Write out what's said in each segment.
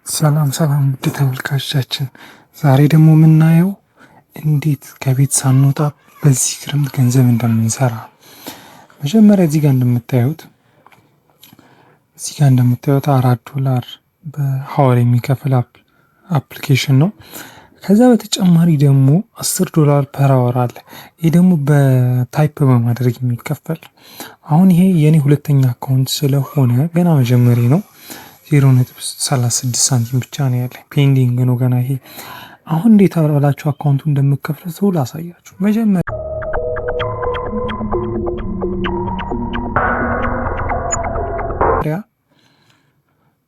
ሰላም ሰላም ውድ ተመልካቾቻችን፣ ዛሬ ደግሞ የምናየው እንዴት ከቤት ሳንወጣ በዚህ ክረምት ገንዘብ እንደምንሰራ። መጀመሪያ እዚህ ጋር እንደምታዩት $4 በሐወር የሚከፍል አፕሊኬሽን ነው። ከዛ በተጨማሪ ደግሞ $10 ፐር አወር አለ። ይህ ደግሞ በታይፕ በማድረግ የሚከፈል። አሁን ይሄ የኔ ሁለተኛ አካውንት ስለሆነ ገና መጀመሪያ ነው። 0.36 ሳንቲም ብቻ ነው ያለኝ፣ ፔንዲንግ ነው ገና። ይሄ አሁን እንዴት አላችሁ አካውንቱ እንደምከፍል ሰው ላሳያችሁ። መጀመሪያ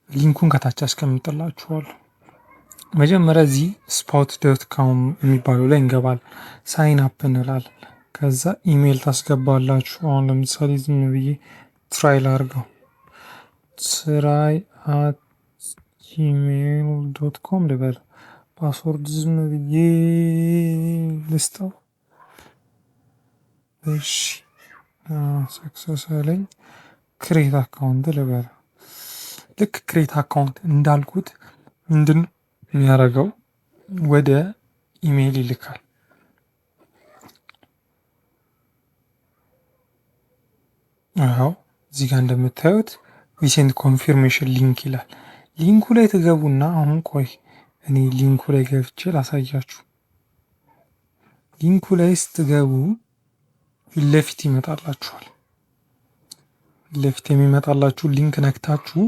ሊንኩን ከታች አስቀምጥላችኋለሁ። መጀመሪያ እዚህ spout.com የሚባለው ላይ እንገባል። ሳይን አፕ እንላለን። ከዛ ኢሜይል ታስገባላችሁ። አሁን ለምሳሌ ዝም ብዬ ትራይል አድርገው try@gmail.com ልበል። ፓስወርድ ዝም ብዬ ልስጠው። እሺ ሰክሰስ አለኝ። ክሬት አካውንት ልበል። ልክ ክሬት አካውንት እንዳልኩት ምንድን የሚያደርገው ወደ ኢሜይል ይልካል። አዎ እዚህ ጋር እንደምታዩት ሪሴንት ኮንፊርሜሽን ሊንክ ይላል። ሊንኩ ላይ ትገቡና አሁን ቆይ እኔ ሊንኩ ላይ ገብቼ ላሳያችሁ። ሊንኩ ላይ ስትገቡ ፊት ለፊት ይመጣላችኋል። ፊት ለፊት የሚመጣላችሁ ሊንክ ነክታችሁ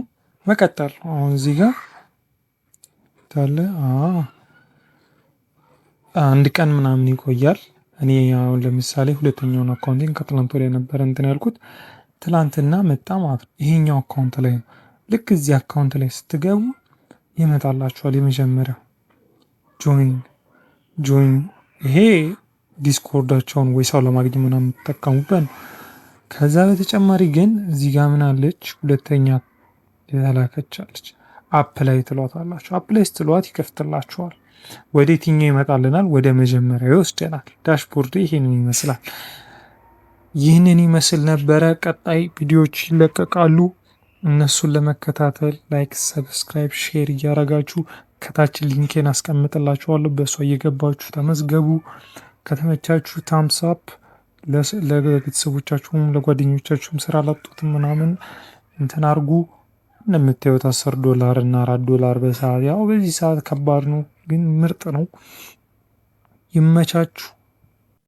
መቀጠል ነው። አሁን እዚህ ጋር ታለ አንድ ቀን ምናምን ይቆያል። እኔ አሁን ለምሳሌ ሁለተኛውን አካውንቴን ከትላንት ወዲያ ነበር እንትን ያልኩት፣ ትላንትና መጣ ማለት ነው። ይሄኛው አካውንት ላይ ነው። ልክ እዚህ አካውንት ላይ ስትገቡ ይመጣላችኋል። የመጀመሪያው ጆይን ይሄ ዲስኮርዳቸውን ወይ ሰው ለማግኘት ምናምን የምትጠቀሙበት ነው። ከዛ በተጨማሪ ግን እዚህ ጋር ምን አለች? ሁለተኛ የተላከቻለች አፕ ላይ ትሏታላችሁ። አፕ ላይ ስትሏት ይከፍትላችኋል። ወደ የትኛው ይመጣልናል? ወደ መጀመሪያ ይወስደናል። ዳሽቦርዱ ይሄንን ይመስላል። ይህንን ይመስል ነበረ። ቀጣይ ቪዲዮዎች ይለቀቃሉ። እነሱን ለመከታተል ላይክ፣ ሰብስክራይብ፣ ሼር እያረጋችሁ ከታች ሊንኬን አስቀምጥላችኋለሁ። በእሷ እየገባችሁ ተመዝገቡ። ከተመቻችሁ ታምስ አፕ፣ ለቤተሰቦቻችሁም ለጓደኞቻችሁም ስራ ላጡትም ምናምን እንትን አርጉ። እንደምታዩት $10 እና $4 በሰዓት። ያው በዚህ ሰዓት ከባድ ነው፣ ግን ምርጥ ነው። ይመቻችሁ።